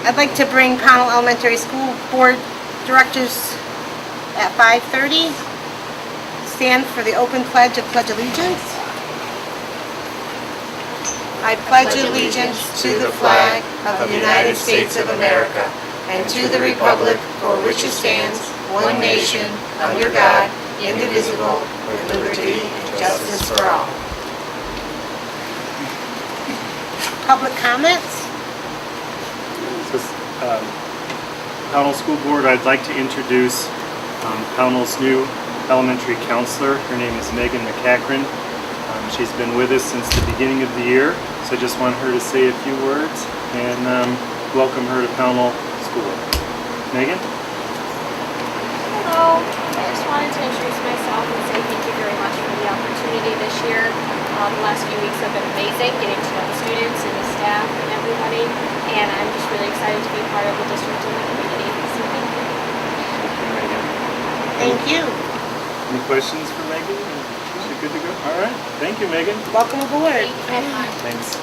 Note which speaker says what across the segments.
Speaker 1: I'd like to bring Pownal Elementary School Board Directors at 5:30. Stand for the open pledge of Pledge Allegiance. I pledge allegiance to the flag of the United States of America and to the republic for which it stands, one nation, under God, indivisible, with liberty and justice for all. Public comments?
Speaker 2: Pownal School Board, I'd like to introduce Pownal's new elementary counselor. Her name is Megan McCachran. She's been with us since the beginning of the year, so I just want her to say a few words and welcome her to Pownal School. Megan?
Speaker 3: Hello. I just wanted to introduce myself and say thank you very much for the opportunity this year. The last few weeks have been amazing, getting to know the students and the staff and everybody, and I'm just really excited to be part of the district and the community. So thank you.
Speaker 1: Thank you.
Speaker 2: Any questions for Megan? Is she good to go? All right. Thank you, Megan.
Speaker 1: Welcome aboard.
Speaker 3: Thank you very much.
Speaker 2: Thanks.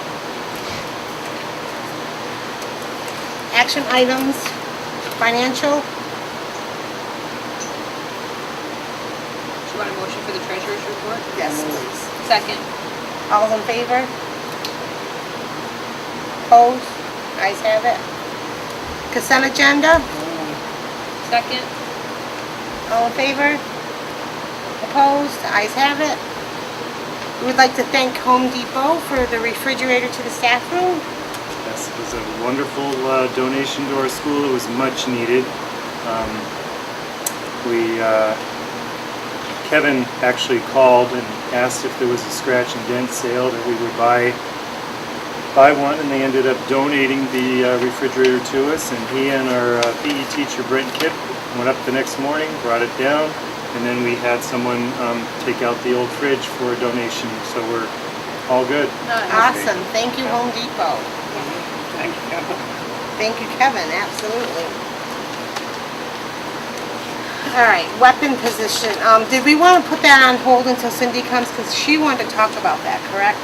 Speaker 1: Action items, financial.
Speaker 4: Do you want a motion for the treasurer's report?
Speaker 1: Yes, please.
Speaker 4: Second.
Speaker 1: All in favor? Opposed? Ayes have it. Consent agenda?
Speaker 4: Second.
Speaker 1: All in favor? Opposed? Ayes have it. We would like to thank Home Depot for the refrigerator to the staff room.
Speaker 2: Yes, it was a wonderful donation to our school. It was much needed. Kevin actually called and asked if there was a scratch and dent sale that we would buy one, and they ended up donating the refrigerator to us, and he and our PE teacher Brent Kipp went up the next morning, brought it down, and then we had someone take out the old fridge for a donation, so we're all good.
Speaker 1: Awesome. Thank you, Home Depot.
Speaker 2: Thank you, Kevin.
Speaker 1: Thank you, Kevin. Absolutely. All right, weapon position. Did we want to put that on hold until Cindy comes? Because she wanted to talk about that, correct?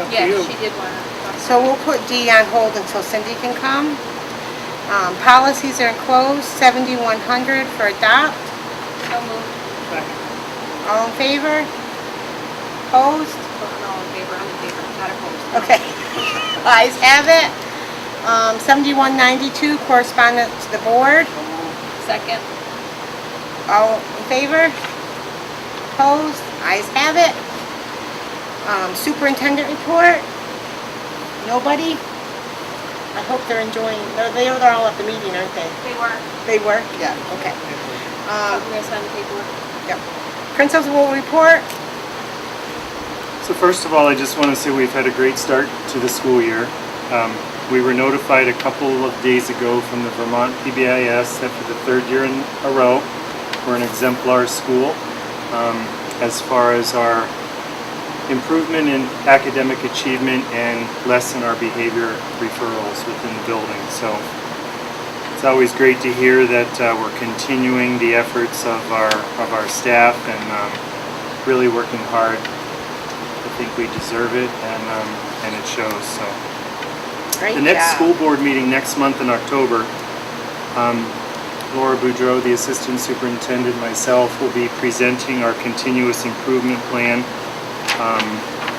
Speaker 2: Up to
Speaker 4: Yes,
Speaker 2: you.
Speaker 4: she did want to.
Speaker 1: So we'll put D on hold until Cindy can come. Policies are closed. 7100 for adopt.
Speaker 4: So moved.
Speaker 2: Second.
Speaker 1: All in favor? Opposed?
Speaker 4: All in favor, I'm in favor, not opposed.
Speaker 1: Okay. Ayes have it. 7192 correspondence to the board.
Speaker 4: Second.
Speaker 1: All in favor? Opposed? Ayes have it. Superintendent report? Nobody? I hope they're enjoying, they're all at the meeting, aren't they?
Speaker 4: They were.
Speaker 1: They were? Yeah, okay.
Speaker 4: We're going to sign the paperwork.
Speaker 1: Yep. Principal report?
Speaker 2: So first of all, I just want to say we've had a great start to the school year. We were notified a couple of days ago from the Vermont PBIS that for the third year in a row, we're an exemplar school as far as our improvement in academic achievement and lessen our behavior referrals within the building. So it's always great to hear that we're continuing the efforts of our staff and really working hard. I think we deserve it, and it shows. So
Speaker 1: Great
Speaker 2: the next
Speaker 1: job.
Speaker 2: school board meeting next month in October, Laura Boudreau, the assistant superintendent, myself will be presenting our continuous improvement plan.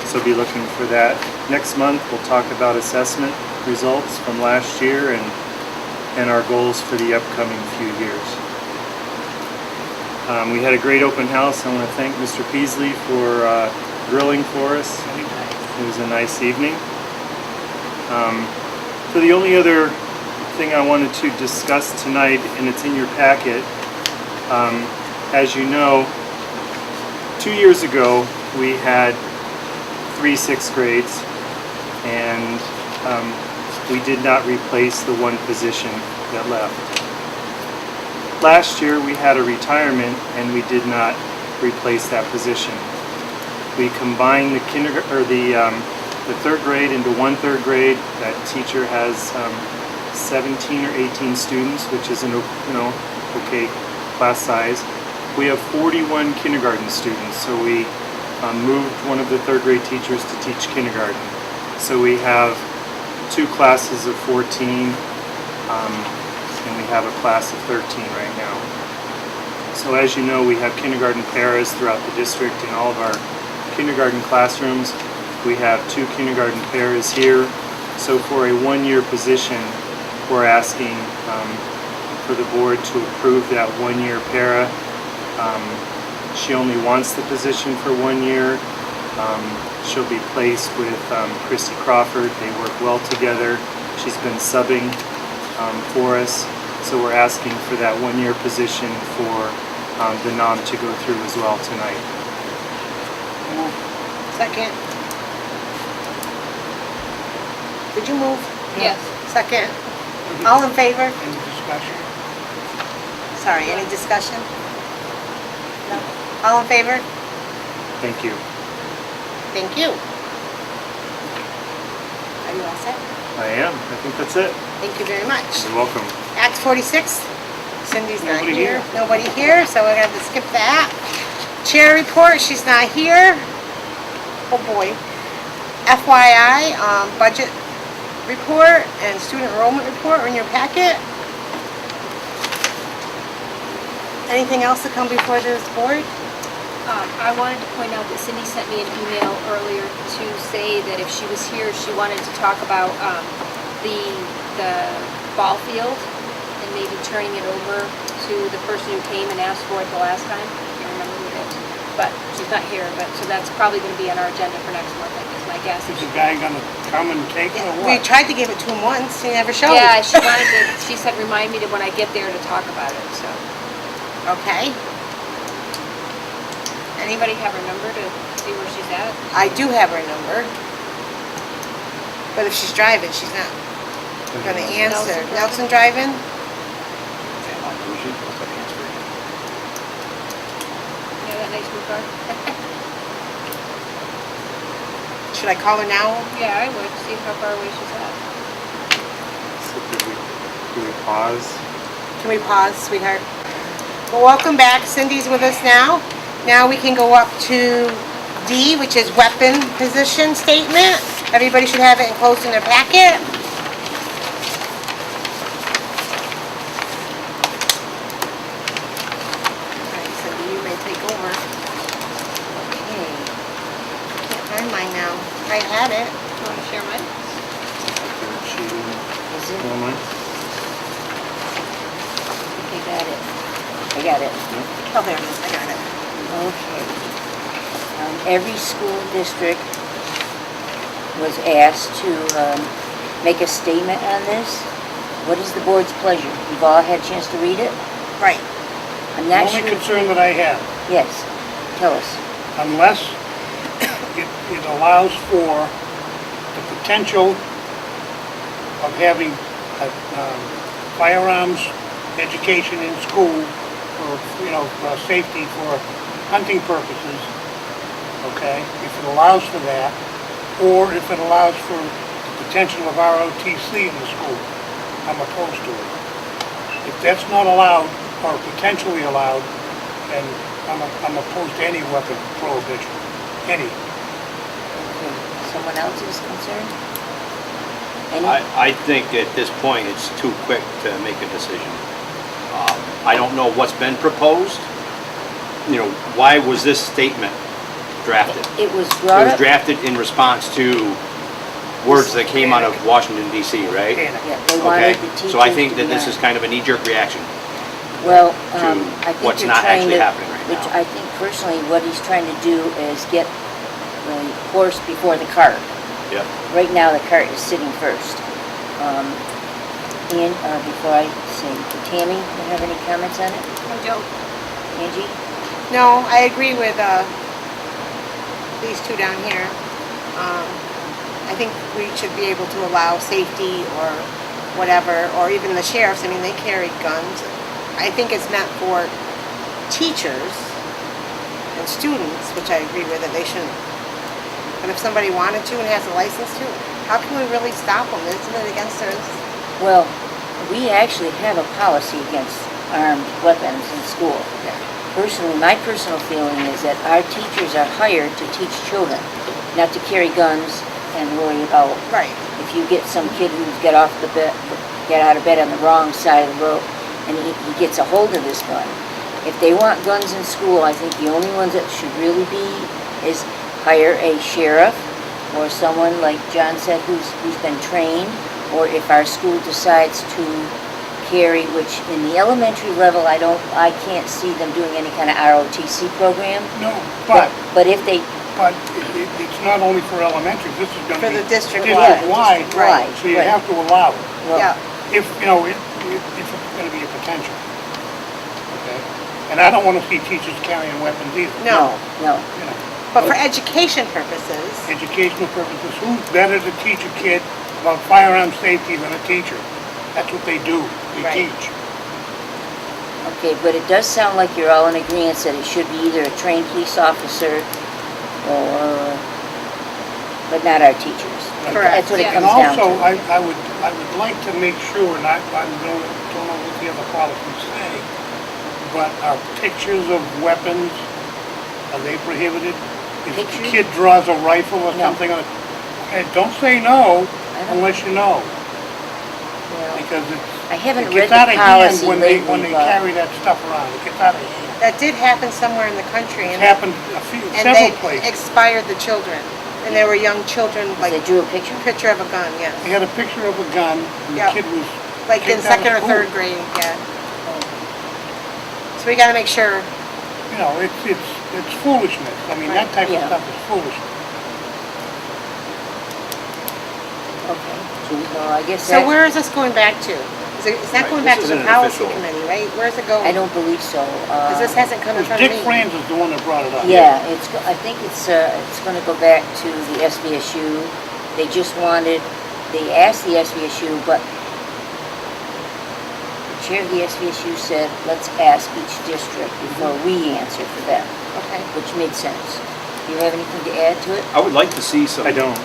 Speaker 2: So be looking for that. Next month we'll talk about assessment results from last year and our goals for the upcoming few years. We had a great open house. I want to thank Mr. Peasley for grilling for us. It was a nice evening. So the only other thing I wanted to discuss tonight, and it's in your packet, as you know, 2 years ago we had 3 6th grades, and we did not replace the one position that left. Last year we had a retirement and we did not replace that position. We combined the the third grade into one third grade. That teacher has 17 or 18 students, which is an okay class size. We have 41 kindergarten students, so we moved one of the third grade teachers to teach kindergarten. So we have 2 classes of 14 and we have a class of 13 right now. So as you know, we have kindergarten paras throughout the district in all of our kindergarten classrooms. We have 2 kindergarten paras here. So for a 1-year position, we're asking for the board to approve that 1-year para. She only wants the position for 1 year. She'll be placed with Christy Crawford. They work well together. She's been subbing for us. So we're asking for that 1-year position for the NOM to go through as well tonight.
Speaker 1: Second. Did you move?
Speaker 4: Yes.
Speaker 1: Second. All in favor?
Speaker 5: Any discussion?
Speaker 1: Sorry, any discussion? No. All in favor?
Speaker 2: Thank you.
Speaker 1: Thank you. Are you all set?
Speaker 2: I am. I think that's it.
Speaker 1: Thank you very much.
Speaker 2: You're welcome.
Speaker 1: Act 46, Cindy's not
Speaker 5: Nobody
Speaker 1: here.
Speaker 5: here.
Speaker 1: Nobody here, so we're gonna have to skip that. Chair report, she's not here. Oh boy. FYI, budget report and student enrollment report are in your packet. Anything else to come before this board?
Speaker 6: I wanted to point out that Cindy sent me an email earlier to say that if she was here, she wanted to talk about the ball field and maybe turning it over to the person who came and asked for it the last time. I can't remember who it is, but she's not here. But so that's probably going to be on our agenda for next month, I guess. My guess.
Speaker 5: Is the guy gonna come and take it or
Speaker 1: We
Speaker 5: what?
Speaker 1: tried to give it to him once, he never showed.
Speaker 6: Yeah, she wanted to. She said, "Remind me to when I get there to talk about it." So,
Speaker 1: Okay.
Speaker 6: anybody have her number to see where she's at?
Speaker 1: I do have her number. But if she's driving, she's not gonna answer. Nelson driving?
Speaker 6: Yeah, that nice new car.
Speaker 1: Should I call her now?
Speaker 6: Yeah, I would see how far away she's at.
Speaker 2: So do we pause?
Speaker 1: Can we pause, sweetheart? Well, welcome back. Cindy's with us now. Now we can go up to D, which is weapon position statement. Everybody should have it enclosed in their packet. All right, Cindy, you may take over. Okay. Can't find mine now. I had it.
Speaker 6: You want to share mine?
Speaker 2: She,
Speaker 7: Is it?
Speaker 2: don't mind?
Speaker 7: Okay, got it. I got it.
Speaker 1: Oh, there it is. I got it.
Speaker 7: Okay. Every school district was asked to make a statement on this. What is the board's pleasure? You've all had a chance to read it?
Speaker 1: Right.
Speaker 7: I'm
Speaker 5: The
Speaker 7: not
Speaker 5: only
Speaker 7: sure.
Speaker 5: concern that I have,
Speaker 7: Yes, tell us.
Speaker 5: unless it allows for the potential of having firearms education in school for, safety for hunting purposes, okay? If it allows for that, or if it allows for the potential of ROTC in the school, I'm opposed to it. If that's not allowed, or potentially allowed, then I'm opposed to any weapon prohibition, any.
Speaker 7: Okay. Someone else is concerned? Any?
Speaker 8: I think at this point, it's too quick to make a decision. I don't know what's been proposed. Why was this statement drafted?
Speaker 7: It was
Speaker 8: It
Speaker 7: brought
Speaker 8: was
Speaker 7: up.
Speaker 8: drafted in response to words that came out of Washington DC, right?
Speaker 7: Yeah, they wanted
Speaker 8: Okay,
Speaker 7: the teachers
Speaker 8: so I think
Speaker 7: to
Speaker 8: that this
Speaker 7: learn.
Speaker 8: is kind of a knee-jerk reaction.
Speaker 7: Well,
Speaker 8: to
Speaker 7: I think
Speaker 8: what's
Speaker 7: you're
Speaker 8: not
Speaker 7: trying
Speaker 8: actually
Speaker 7: to,
Speaker 8: happening right
Speaker 7: which
Speaker 8: now.
Speaker 7: I think personally what he's trying to do is get the horse before the cart.
Speaker 8: Yep.
Speaker 7: Right now, the cart is sitting first. And before I say, Tammy, you have any comments on it?
Speaker 6: I don't.
Speaker 7: Angie?
Speaker 1: No, I agree with these two down here. I think we should be able to allow safety or whatever, or even the sheriffs. I mean, they carry guns. I think it's meant for teachers and students, which I agree with, that they shouldn't. But if somebody wanted to and has a license to, how can we really stop them? Isn't it against their...
Speaker 7: Well, we actually have a policy against armed weapons in school. Personally, my personal feeling is that our teachers are hired to teach children, not to carry guns and worry about
Speaker 1: Right.
Speaker 7: if you get some kid who's got off the get out of bed on the wrong side of the road, and he gets a hold of this gun. If they want guns in school, I think the only ones that should really be is hire a sheriff or someone like John said who's been trained, or if our school decides to carry, which in the elementary level I can't see them doing any kind of ROTC program.
Speaker 5: No, but
Speaker 7: But if they
Speaker 5: it's not only for elementary, this is gonna
Speaker 1: For
Speaker 5: be
Speaker 1: the district
Speaker 5: district-wide,
Speaker 7: Right,
Speaker 5: so you
Speaker 7: right.
Speaker 5: have to allow it.
Speaker 7: well,
Speaker 1: Yeah,
Speaker 5: If, you know, if it's gonna be a potential. Okay? And I don't wanna see teachers carrying weapons either.
Speaker 1: no.
Speaker 7: no.
Speaker 5: You know,
Speaker 1: But for education purposes,
Speaker 5: educational purposes, who's better to teach a kid about firearm safety than a teacher? That's what they do, they
Speaker 1: Right.
Speaker 5: teach.
Speaker 7: Okay, but it does sound like you're all in agreement that it should be either a trained police officer or, but not our teachers.
Speaker 1: Correct.
Speaker 7: That's what it
Speaker 5: And
Speaker 7: comes down
Speaker 5: also,
Speaker 7: to.
Speaker 5: I would like to make sure, and I don't know what the other policies say, but are pictures of weapons, are they prohibited? If the
Speaker 7: Pictures?
Speaker 5: kid draws a rifle or
Speaker 7: No.
Speaker 5: something, don't say no
Speaker 7: I don't-
Speaker 5: unless you know,
Speaker 7: Well,
Speaker 5: because
Speaker 7: I haven't
Speaker 5: it
Speaker 7: read
Speaker 5: gets out
Speaker 7: the
Speaker 5: of hand
Speaker 7: policy
Speaker 5: when
Speaker 7: lately,
Speaker 5: they
Speaker 7: but
Speaker 5: carry that stuff around, it gets out of hand.
Speaker 1: that did happen somewhere in the country.
Speaker 5: It's
Speaker 1: And
Speaker 5: happened
Speaker 1: and
Speaker 5: several
Speaker 1: they
Speaker 5: places.
Speaker 1: expired the children. And there were young children, like,
Speaker 7: they drew a picture?
Speaker 1: picture of a gun, yes.
Speaker 5: They had a picture of a gun, and the
Speaker 1: Yeah.
Speaker 5: kid was
Speaker 1: Like in
Speaker 5: kicked out of
Speaker 1: second or
Speaker 5: school.
Speaker 1: third grade, yeah. So we gotta make sure,
Speaker 5: You know, it's foolishness. I mean, that type of
Speaker 7: Yeah.
Speaker 5: stuff is foolishness.
Speaker 7: Okay, so I guess
Speaker 1: so
Speaker 7: that,
Speaker 1: where is this going back to? It's not
Speaker 8: Right,
Speaker 1: going
Speaker 8: this
Speaker 1: back to
Speaker 8: isn't
Speaker 1: the
Speaker 8: an
Speaker 1: policy
Speaker 8: official-
Speaker 1: committee, right? Where's it going?
Speaker 7: I don't believe so.
Speaker 1: Because this hasn't come in front of
Speaker 5: Dick
Speaker 1: me.
Speaker 5: Franz is the one that brought it up.
Speaker 7: Yeah, I think it's gonna go back to the SVSU. They just wanted, they asked the SVSU, but the chair of the SVSU said, let's ask each district before we answer for them,
Speaker 1: Okay.
Speaker 7: which made sense. Do you have anything to add to it?
Speaker 8: I would like to see some.
Speaker 2: I don't,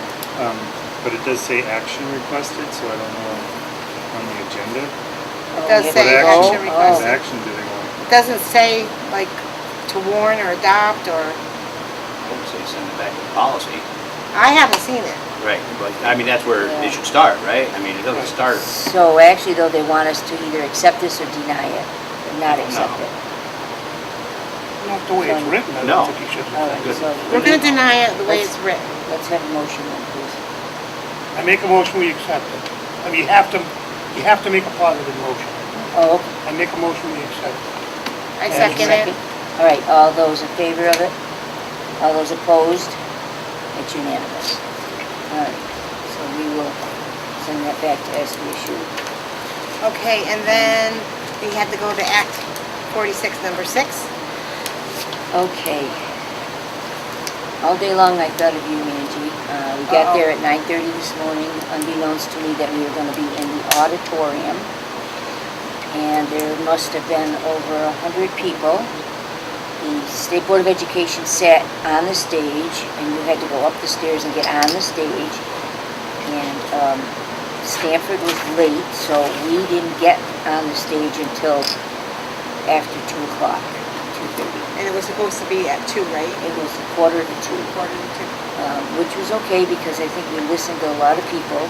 Speaker 2: but it does say action requested, so I don't know on the agenda.
Speaker 1: It does
Speaker 7: Oh,
Speaker 1: say
Speaker 7: yeah.
Speaker 2: What
Speaker 1: action
Speaker 7: Oh,
Speaker 1: requested.
Speaker 2: What action do they want?
Speaker 1: It doesn't say, like, to warn or adopt, or,
Speaker 8: I would say send it back to policy.
Speaker 1: I haven't seen it.
Speaker 8: Right, but, I mean, that's where
Speaker 7: Yeah.
Speaker 8: it should start, right? I mean, it doesn't start,
Speaker 7: So actually though, they want us to either accept this or deny it, or not accept it.
Speaker 5: Not the way it's written, I
Speaker 8: No.
Speaker 5: don't think you should.
Speaker 7: All right,
Speaker 8: Good.
Speaker 7: so
Speaker 1: We're gonna deny it the way it's written.
Speaker 7: let's have a motion then, please.
Speaker 5: I make a motion, we accept it. I mean, you have to make a positive motion.
Speaker 7: Oh,
Speaker 5: I make a motion, we accept it.
Speaker 1: I
Speaker 5: And
Speaker 1: second it.
Speaker 7: all right, all those in favor of it? All those opposed? It's unanimous. All right, so we will send that back to SVSU.
Speaker 1: Okay, and then we had to go to Act 46, number 6.
Speaker 7: Okay. All day long I thought of you, Angie. We got there at 9:30 this morning, unbeknownst to me that we were gonna be in the auditorium. And there must have been over 100 people. The State Board of Education sat on the stage, and you had to go up the stairs and get on the stage. And Stanford was late, so we didn't get on the stage until after 2 o'clock, 2:30.
Speaker 1: And it was supposed to be at 2, right?
Speaker 7: It was 1:45.
Speaker 1: Quarter to 2.
Speaker 7: Which was okay because I think we listened to a lot of people.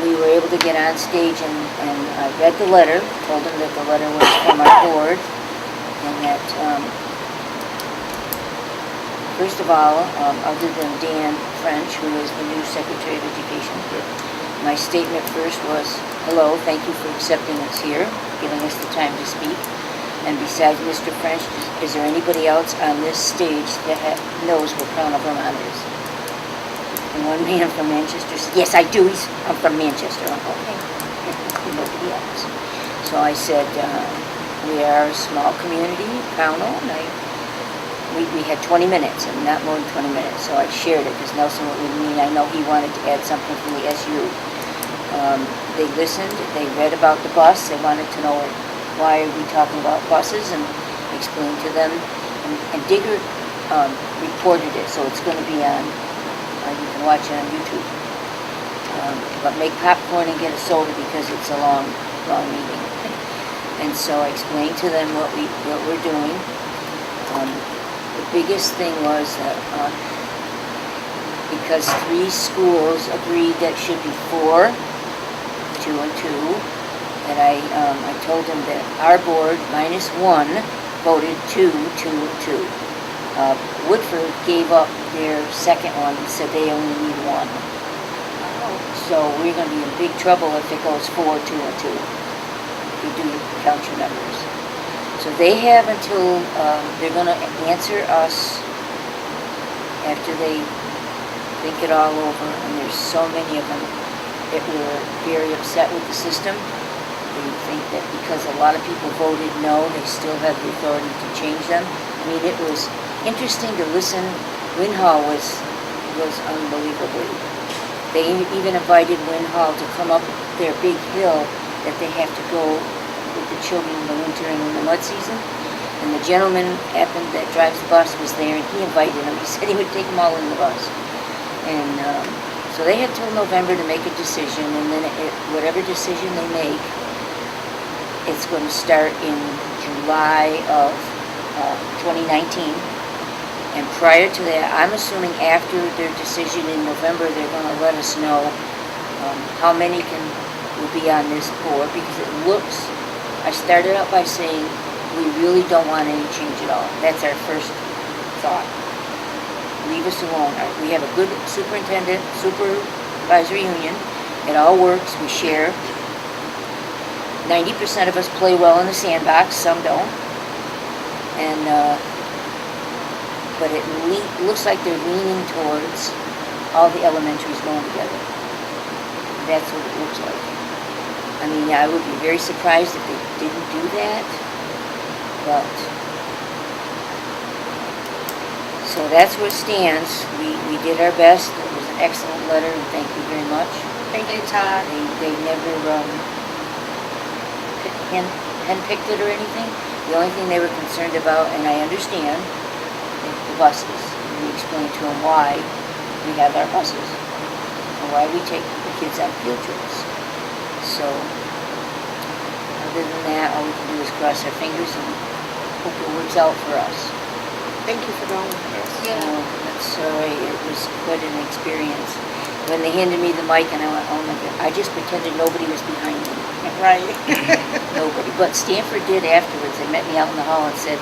Speaker 7: We were able to get on stage and I read the letter, told them that the letter was from our board, and that, first of all, other than Dan French, who is the new Secretary of Education, my statement first was, hello, thank you for accepting us here, giving us the time to speak. And besides Mr. French, is there anybody else on this stage that knows what Pownal, Vermont is? And one man from Manchester said, yes, I do. I'm from Manchester. I'm okay. Nobody else. So I said, we are a small community, Pownal, and we had 20 minutes, and not more than 20 minutes. So I shared it because Nelson went with me. I know he wanted to add something from the SU. They listened. They read about the bus. They wanted to know why are we talking about buses, and explained to them. And Digger reported it, so it's going to be on. You can watch it on YouTube. But make popcorn and get a soda because it's a long meeting. And so I explained to them what we're doing. The biggest thing was that because 3 schools agreed that should be 4, 2 and 2. And I told them that our board, -1, voted 2, 2 and 2. Woodford gave up their second one and said they only need 1. So we're gonna be in big trouble if it goes 4, 2 and 2. If you do count your numbers. So they have until, they're gonna answer us after they think it all over, and there's so many of them that were very upset with the system. They think that because a lot of people voted no, they still have the authority to change them. I mean, it was interesting to listen. Winhall was unbelievably. They even invited Winhall to come up their big hill that they have to go with the children in the winter and in the mud season. And the gentleman that drives the bus was there, and he invited them. He said he would take them all in the bus. And so they have till November to make a decision, and then whatever decision they make, it's going to start in July of 2019. And prior to that, I'm assuming after their decision in November, they're going to let us know how many will be on this board, because it looks, I started out by saying, we really don't want any change at all. That's our first thought. Leave us alone. We have a good supervisory union. It all works. We share. 90% of us play well in the sandbox. Some don't. And but it looks like they're leaning towards all the elementaries going together. That's what it looks like. I mean, I would be very surprised if they didn't do that, but so that's where it stands. We did our best. It was an excellent letter, and thank you very much.
Speaker 1: Thank you, Todd.
Speaker 7: They never handpicked it or anything. The only thing they were concerned about, and I understand, the buses. We explained to them why we have our buses and why we take the kids on field trips. So, other than that, all we can do is cross our fingers and hope it works out for us.
Speaker 1: Thank you for going.
Speaker 7: So, that's sorry, it was quite an experience. When they handed me the mic and I went, oh my God, I just pretended nobody was behind me.
Speaker 1: Right.
Speaker 7: Nobody. But Stanford did afterwards. They met me out in the hall and said,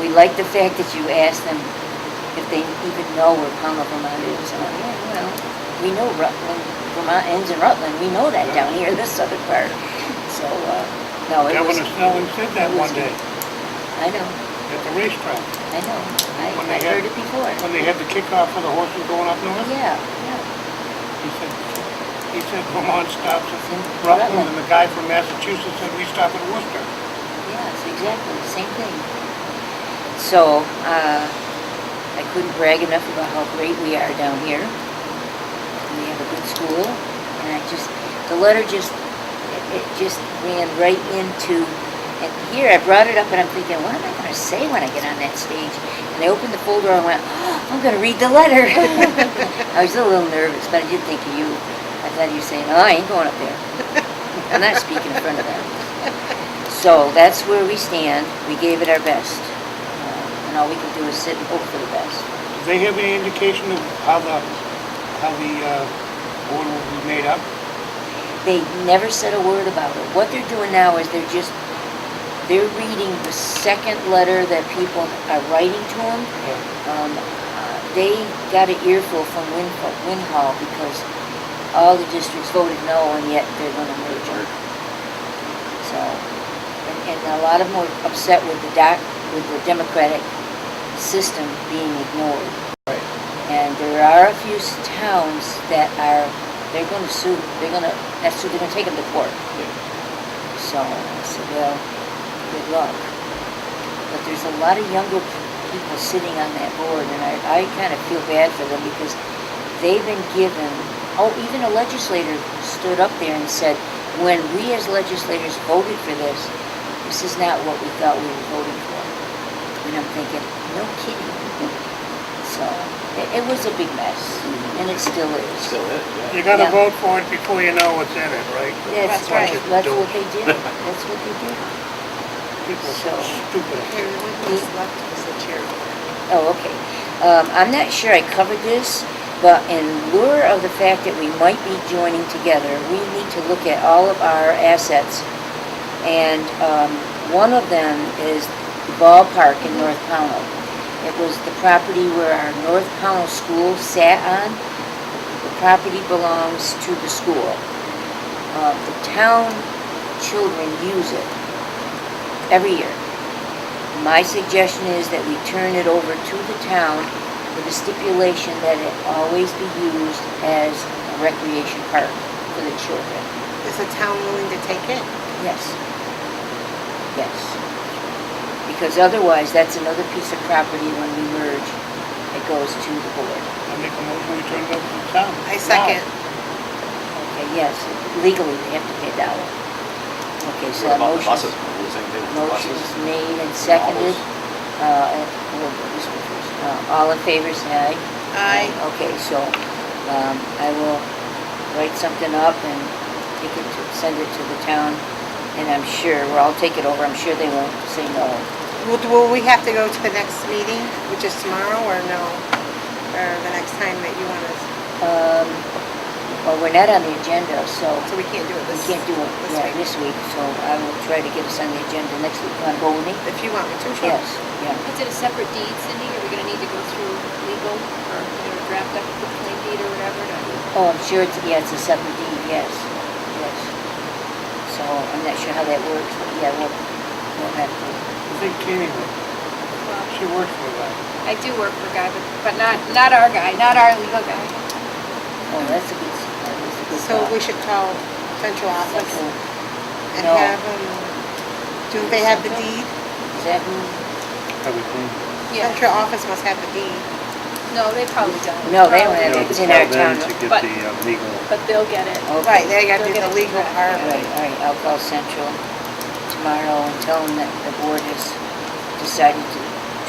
Speaker 7: we like the fact that you asked them if they even know where Pownal, Vermont is. And I'm like, yeah, well, we know Rutland, Vermont ends in Rutland. We know that down here in the southern part. So, no, it was...
Speaker 5: Governor Snelling said that one day
Speaker 7: I know.
Speaker 5: at the racetrack.
Speaker 7: I know.
Speaker 5: When
Speaker 7: I
Speaker 5: they
Speaker 7: heard
Speaker 5: had-
Speaker 7: it before.
Speaker 5: When they had the kickoff for the horses going up north,
Speaker 7: Yeah.
Speaker 5: he said Vermont stops at
Speaker 7: Rutland.
Speaker 5: Rutland, and the guy from Massachusetts said we stop at Worcester.
Speaker 7: Yes, exactly. Same thing. So, I couldn't brag enough about how great we are down here. We have a good school, and the letter just ran right into, and here I brought it up and I'm thinking, what am I going to say when I get on that stage? And I opened the folder and went, oh, I'm going to read the letter. I was a little nervous, but I did think of you. I thought you were saying, oh, I ain't going up there. I'm not speaking in front of them. So that's where we stand. We gave it our best. And all we can do is sit and hope for the best.
Speaker 5: Do they have any indication of how the board will be made up?
Speaker 7: They never said a word about it. What they're doing now is they're reading the second letter that people are writing to them. They got an earful from Winhall because all the districts voted no, and yet they're going to merge them. So, and a lot of them were upset with the Democratic system being ignored.
Speaker 8: Right.
Speaker 7: And there are a few towns that they're going to sue. They're going to take them to court.
Speaker 8: Yeah.
Speaker 7: So I said, well, good luck. But there's a lot of younger people sitting on that board, and I kind of feel bad for them because they've been given, even a legislator stood up there and said, when we as legislators voted for this is not what we thought we were voting for. And I'm thinking, no kidding. So it was a big mess, and it still is.
Speaker 8: Still is, yeah.
Speaker 5: You gotta
Speaker 7: Yeah.
Speaker 5: vote for it before you know what's in it, right?
Speaker 7: That's
Speaker 1: right.
Speaker 7: right. That's what they did. That's what they did.
Speaker 5: People are so
Speaker 7: So-
Speaker 5: stupid.
Speaker 1: Okay, the one who's left is the chair.
Speaker 7: Oh, okay. I'm not sure I covered this, But in lieu of the fact that we might be joining together, we need to look at all of our assets. And one of them is the ballpark in North Pownal. It was the property where our North Pownal school sat on. The property belongs to the school. The town children use it every year. My suggestion is that we turn it over to the town with a stipulation that it always be used as a recreation park for the children.
Speaker 1: Is the town willing to take it?
Speaker 7: Yes. Yes. Because otherwise, that's another piece of property when we merge, it goes to the board.
Speaker 5: I make a motion, we turn it over to the town.
Speaker 1: I second.
Speaker 7: Okay, yes, legally, they have to pay $1. Okay, so
Speaker 8: What
Speaker 7: that
Speaker 8: about the
Speaker 7: motion,
Speaker 8: buses? We'll do the same thing with the
Speaker 7: motion
Speaker 8: buses.
Speaker 7: is made and seconded. We'll do this one first. All in favor, say aye.
Speaker 1: Aye.
Speaker 7: Okay, so, I will write something up and send it to the town, and I'm sure, or I'll take it over, I'm sure they won't say no.
Speaker 1: Will we have to go to the next meeting, which is tomorrow, or no? Or the next time that you want us,
Speaker 7: Well, we're not on the agenda, so
Speaker 1: so we can't do it
Speaker 7: we
Speaker 1: this?
Speaker 7: can't do it,
Speaker 1: this
Speaker 7: yeah,
Speaker 1: week?
Speaker 7: this week, so I will try to get us on the agenda next week. Want to go with me?
Speaker 1: If you want me to, sure.
Speaker 7: Yes, yeah.
Speaker 6: Is it a separate deed, Cindy? Are we gonna need to go through legal or, draft up a claim deed or whatever to?
Speaker 7: Oh, I'm sure it's a separate deed, yes, yes. So I'm not sure how that works, but yeah, we'll have to.
Speaker 5: I think Tammy would.
Speaker 6: Well,
Speaker 5: She works for that.
Speaker 6: I do work for a guy, but not our guy, not our legal guy.
Speaker 7: Oh, that's a good
Speaker 1: So
Speaker 7: thought.
Speaker 1: we should call central office
Speaker 7: Central,
Speaker 1: and
Speaker 7: No.
Speaker 1: have them, do they have the deed?
Speaker 7: is that who?
Speaker 2: I would think.
Speaker 6: Yeah.
Speaker 1: Central office must have the deed.
Speaker 6: No, they probably don't.
Speaker 7: No, they don't have
Speaker 2: You
Speaker 7: it,
Speaker 2: know,
Speaker 7: it's in our
Speaker 2: tell them
Speaker 7: town.
Speaker 2: to get
Speaker 6: But-
Speaker 2: the legal.
Speaker 6: But they'll get it.
Speaker 7: Okay.
Speaker 1: Right, they gotta do
Speaker 6: They'll
Speaker 1: the
Speaker 6: get it
Speaker 1: legal
Speaker 6: correct,
Speaker 1: part.
Speaker 7: All right, I'll call Central tomorrow and tell them that the board has decided to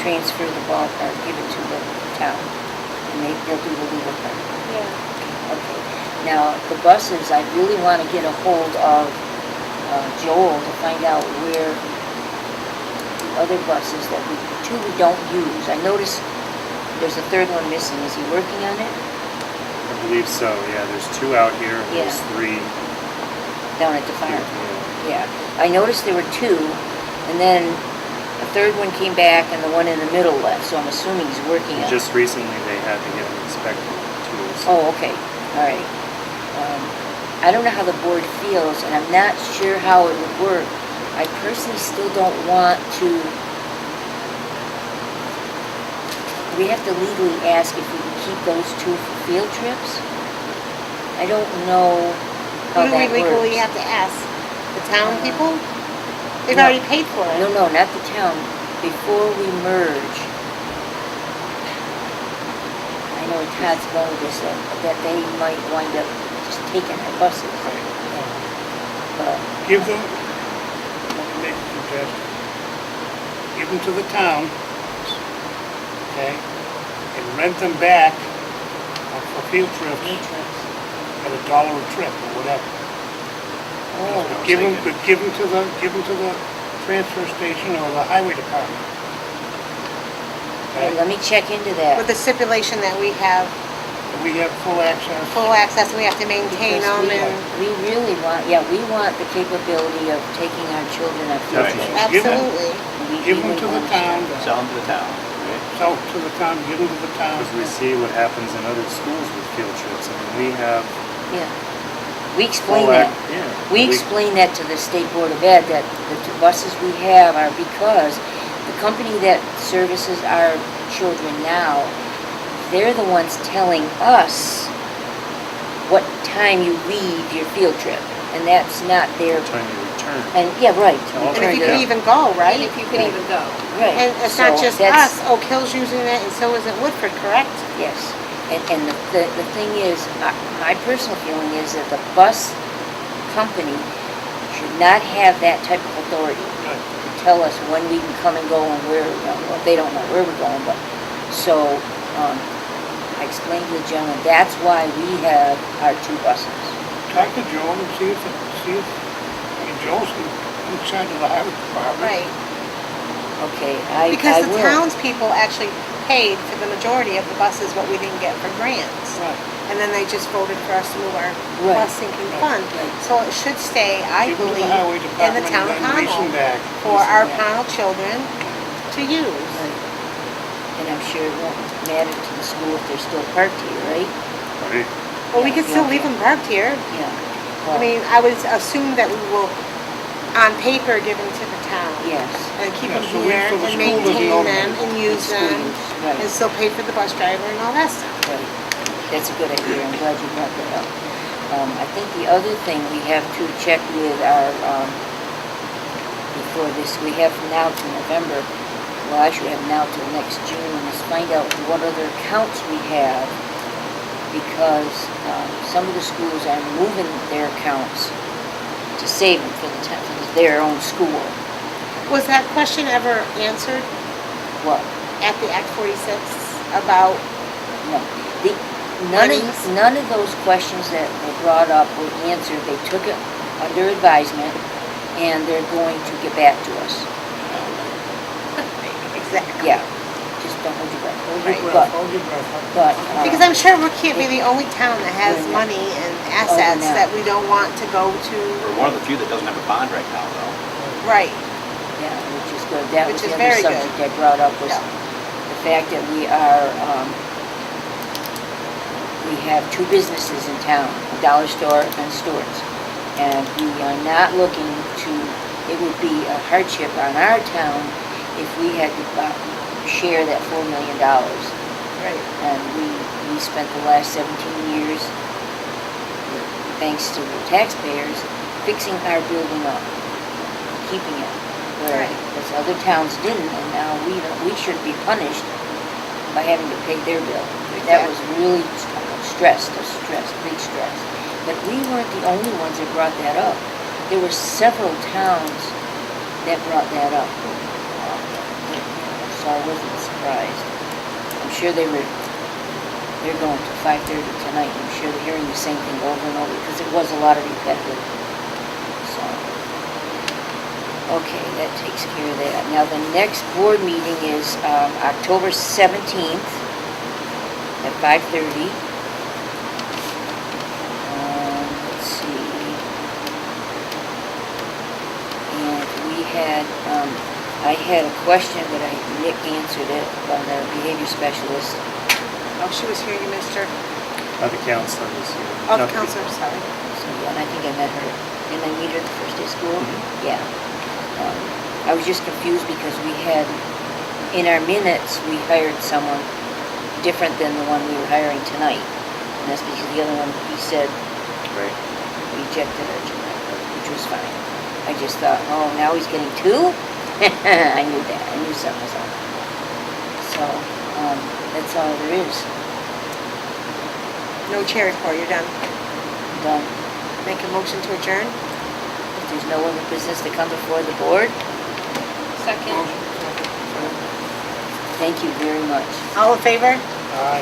Speaker 7: transfer the ballpark, give it to the town, and they'll do the legal part.
Speaker 6: Yeah.
Speaker 7: Okay. Now, the buses, I really want to get a hold of Joel to find out where the other buses that we don't use. I noticed there's a third one missing. Is he working on it?
Speaker 2: I believe so, yeah, there's 2 out here, and there's
Speaker 7: Yeah.
Speaker 2: 3
Speaker 7: Down at the
Speaker 2: here.
Speaker 7: farm? Yeah. I noticed there were 2, and then a third one came back and the one in the middle left, so I'm assuming he's working on it.
Speaker 2: Just recently, they had to get them inspected too. So
Speaker 7: Oh, okay, all right. I don't know how the board feels, and I'm not sure how it would work. I personally still don't want to, we have to legally ask if we can keep those 2 for field trips. I don't know how
Speaker 1: Who do we
Speaker 7: that
Speaker 1: legally
Speaker 7: works.
Speaker 1: have to ask? The town people? They've
Speaker 7: No.
Speaker 1: already paid for it.
Speaker 7: No, not the town. Before we merge, I know Todd's going with this, that they might wind up just taking our buses. But,
Speaker 5: Give them, let me make a suggestion. Give them to the town, okay? And rent them back for field trips at $1 a trip or whatever.
Speaker 7: oh,
Speaker 5: Give them to the transfer station or the highway department.
Speaker 7: okay,
Speaker 5: Okay?
Speaker 7: let me check into that.
Speaker 1: With the stipulation that we have
Speaker 5: We have full access.
Speaker 1: full access and we have to maintain
Speaker 7: Because
Speaker 1: them and,
Speaker 7: we really want, we want the capability of taking our children on field
Speaker 8: Right.
Speaker 7: trips.
Speaker 5: Give 'em-
Speaker 1: absolutely.
Speaker 7: We
Speaker 5: Give them
Speaker 7: really
Speaker 5: to the
Speaker 7: want
Speaker 5: town,
Speaker 8: Sell them to the town, right?
Speaker 5: sell to the town, give them to the town.
Speaker 2: Because we see what happens in other schools with field trips. I mean, we have
Speaker 7: Yeah. We explain
Speaker 2: full
Speaker 7: that.
Speaker 2: yeah.
Speaker 7: We explain that to the State Board of Ed, that the 2 buses we have are because the company that services our children now, they're the ones telling us what time you leave your field trip, and that's not their,
Speaker 2: time you return.
Speaker 7: and, yeah, right.
Speaker 2: And
Speaker 1: And if you
Speaker 2: Yeah.
Speaker 1: can even go,
Speaker 6: And
Speaker 1: right?
Speaker 6: if you can even go.
Speaker 7: Right.
Speaker 1: And it's not
Speaker 7: So
Speaker 1: just
Speaker 7: that's-
Speaker 1: us, Oak Hill's using it and so isn't Woodford, correct?
Speaker 7: Yes, and the thing is, my personal feeling is that the bus company should not have that type of authority to tell us when we can come and go and where, well, they don't know where we're going, but, so, I explained to the gentleman, that's why we have our 2 buses.
Speaker 5: Talk to Joe and see if Joe's in charge of the highway department.
Speaker 1: Right.
Speaker 7: Okay, I
Speaker 1: Because the
Speaker 7: will.
Speaker 1: townspeople actually paid for the majority of the buses what we didn't get for grants.
Speaker 7: Right.
Speaker 1: And then they just voted for us to move our
Speaker 7: Right.
Speaker 1: bus sinking fund. So it should stay, I
Speaker 5: Give them to
Speaker 1: believe,
Speaker 5: the highway
Speaker 1: in the
Speaker 5: department
Speaker 1: town of
Speaker 5: and then lease them
Speaker 1: Pownal
Speaker 5: back.
Speaker 1: for our
Speaker 7: Yeah.
Speaker 1: Pownal children to use.
Speaker 7: Right. And I'm sure it won't matter to the school if they're still parked here, right?
Speaker 2: Right.
Speaker 1: Well, we
Speaker 7: Yeah,
Speaker 1: could still
Speaker 7: yeah,
Speaker 1: leave
Speaker 7: yeah.
Speaker 1: them parked here.
Speaker 7: Yeah.
Speaker 1: I
Speaker 7: Well,
Speaker 1: mean, I would assume that we will, on paper, give them to the town.
Speaker 7: yes.
Speaker 1: And keep
Speaker 5: Yeah,
Speaker 1: them
Speaker 5: so we-
Speaker 1: here
Speaker 5: so the
Speaker 1: and
Speaker 5: school doesn't
Speaker 1: maintain
Speaker 5: own
Speaker 1: them
Speaker 5: them.
Speaker 1: and use
Speaker 7: School
Speaker 1: them.
Speaker 7: use,
Speaker 1: And
Speaker 7: right,
Speaker 1: still pay for the bus driver and all that stuff.
Speaker 7: right. That's a good idea. I'm glad you brought that up. I think the other thing we have to check with our, before this, we have from now to November, well, actually have now till next June, is find out what other accounts we have, because some of the schools are moving their accounts to save them for their own school.
Speaker 1: Was that question ever answered
Speaker 7: What?
Speaker 1: at the Act 46 about,
Speaker 7: No. None
Speaker 1: Monies?
Speaker 7: none of those questions that were brought up were answered. They took it under advisement, and they're going to get back to us.
Speaker 1: exactly?
Speaker 7: Yeah, just don't hold your breath.
Speaker 5: Hold
Speaker 1: Right.
Speaker 5: your breath, hold your breath.
Speaker 7: But,
Speaker 1: Because I'm sure we can't be the only town that has
Speaker 7: No.
Speaker 1: money and assets
Speaker 7: no.
Speaker 1: that we don't want to go to.
Speaker 8: We're one of the few that doesn't have a bond right now, though.
Speaker 1: Right.
Speaker 7: yeah, which is good. That
Speaker 1: Which
Speaker 7: was
Speaker 1: is
Speaker 7: the other
Speaker 1: very good.
Speaker 7: subject I brought up, was
Speaker 1: Yeah.
Speaker 7: the fact that we are, we have two businesses in town, a dollar store and Stewart's. And we are not looking to, it would be a hardship on our town if we had to share that $4 million.
Speaker 1: Right.
Speaker 7: And we spent the last 17 years, thanks to the taxpayers, fixing our building up, keeping it.
Speaker 1: Right.
Speaker 7: Whereas other towns didn't, and now we should be punished by having to pay their bill. That was really big stress. But we weren't the only ones that brought that up. There were several towns that brought that up. So I wasn't surprised. I'm sure they're going to 5:30 tonight. I'm sure they're hearing the same thing over and over, because it was a lot of repetitive. So, okay, that takes care of that. Now, the next board meeting is October 17th at 5:30. Let's see. And we had, I had a question, but Nick answered it on our behavior specialist.
Speaker 1: Oh, she was here, you missed her.
Speaker 2: The counselor was here.
Speaker 1: Oh,
Speaker 2: Not
Speaker 1: the counselor, sorry.
Speaker 7: So, yeah, and I think I met her. Didn't I meet her the first day of school? Yeah. I was just confused because we had, in our minutes, we hired someone different than the one we were hiring tonight. And that's because the other one, he said,
Speaker 2: Right.
Speaker 7: rejected her tonight, which was fine. I just thought, oh, now he's getting two? I knew that. I knew something was up. So, that's all there is.
Speaker 1: No chair report, you're done.
Speaker 7: Done.
Speaker 1: Make a motion to adjourn?
Speaker 7: If there's no other business to come before the board,
Speaker 4: Second.
Speaker 7: thank you very much.
Speaker 1: All in favor?
Speaker 5: Aye.